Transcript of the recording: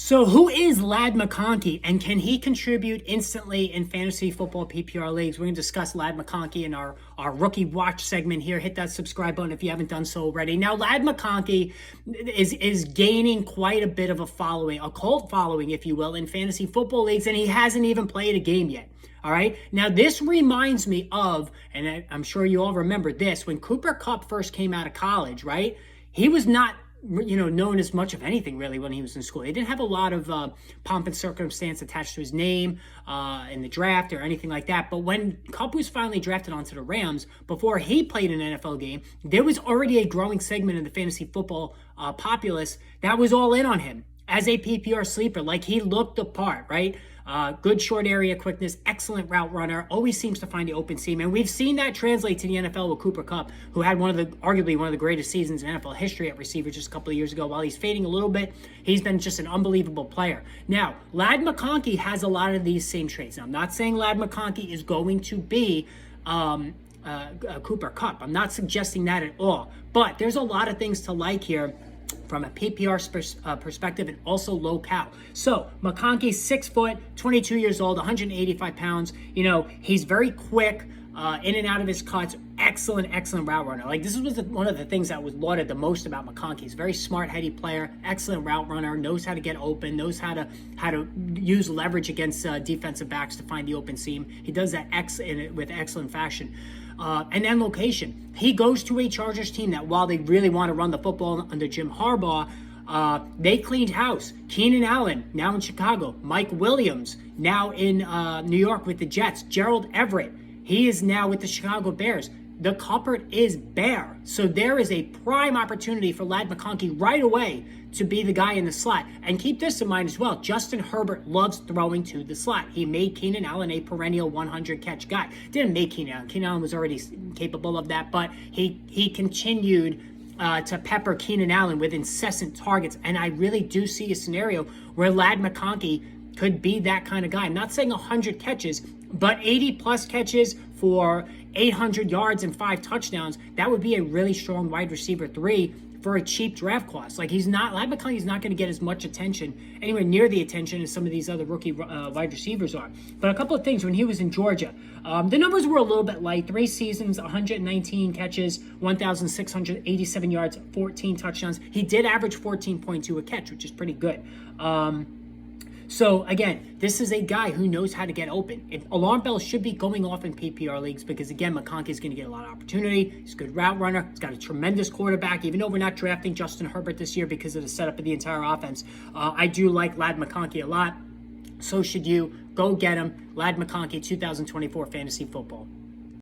So who is Ladd McConkey, and can he contribute instantly in fantasy football PPR leagues? We're going to discuss Ladd McConkey in our rookie watch segment here. Hit that subscribe button if you haven't done so already. Now, Ladd McConkey is gaining quite a bit of a following, a cult following, if you will, in fantasy football leagues, and he hasn't even played a game yet. All right. Now, this reminds me of, and I'm sure you all remember this, when Cooper Kupp first came out of college, right? He was not known as much of anything really when he was in school. He didn't have a lot of pomp and circumstance attached to his name in the draft or anything like that. But when Kupp was finally drafted onto the Rams, before he played an NFL game, there was already a growing segment in the fantasy football populace that was all in on him as a PPR sleeper. Like, he looked the part, right? Good short area quickness, excellent route runner, always seems to find the open seam. And we've seen that translate to the NFL with Cooper Kupp, who had arguably one of the greatest seasons in NFL history at receiver just a couple of years ago. While he's fading a little bit, he's been just an unbelievable player. Now, Ladd McConkey has a lot of these same traits. Now, I'm not saying Ladd McConkey is going to be Cooper Kupp. I'm not suggesting that at all. But there's a lot of things to like here from a PPR perspective, and also locale. So McConkey's 6 foot, 22 years old, 185 pounds. He's very quick, in and out of his cuts. Excellent route runner. Like, this was one of the things that was lauded the most about McConkey. He's a very smart, heady player, excellent route runner, knows how to get open, knows how to use leverage against defensive backs to find the open seam. He does that with excellent fashion. And then location. He goes to a Chargers team that, while they really want to run the football under Jim Harbaugh, they cleaned house. Keenan Allen, now in Chicago. Mike Williams, now in New York with the Jets. Gerald Everett, he is now with the Chicago Bears. The cupboard is bare. So there is a prime opportunity for Ladd McConkey right away to be the guy in the slot. And keep this in mind as well. Justin Herbert loves throwing to the slot. He made Keenan Allen a perennial 100-catch guy. Didn't make Keenan Allen. Keenan Allen was already capable of that, but he continued to pepper Keenan Allen with incessant targets. And I really do see a scenario where Ladd McConkey could be that kind of guy. I'm not saying 100 catches, but 80-plus catches for 800 yards and 5 touchdowns. That would be a really strong wide receiver 3 for a cheap draft cost. Like, Ladd McConkey's not going to get as much attention, anywhere near the attention as some of these other rookie wide receivers are. But a couple of things: when he was in Georgia, the numbers were a little bit light. 3 seasons, 119 catches, 1,687 yards, 14 touchdowns. He did average 14.2 a catch, which is pretty good. So again, this is a guy who knows how to get open. Alarm bells should be going off in PPR leagues because, again, McConkey is going to get a lot of opportunity. He's a good route runner. He's got a tremendous quarterback. Even though we're not drafting Justin Herbert this year because of the setup of the entire offense, I do like Ladd McConkey a lot. So should you. Go get him. Ladd McConkey, 2024 Fantasy Football.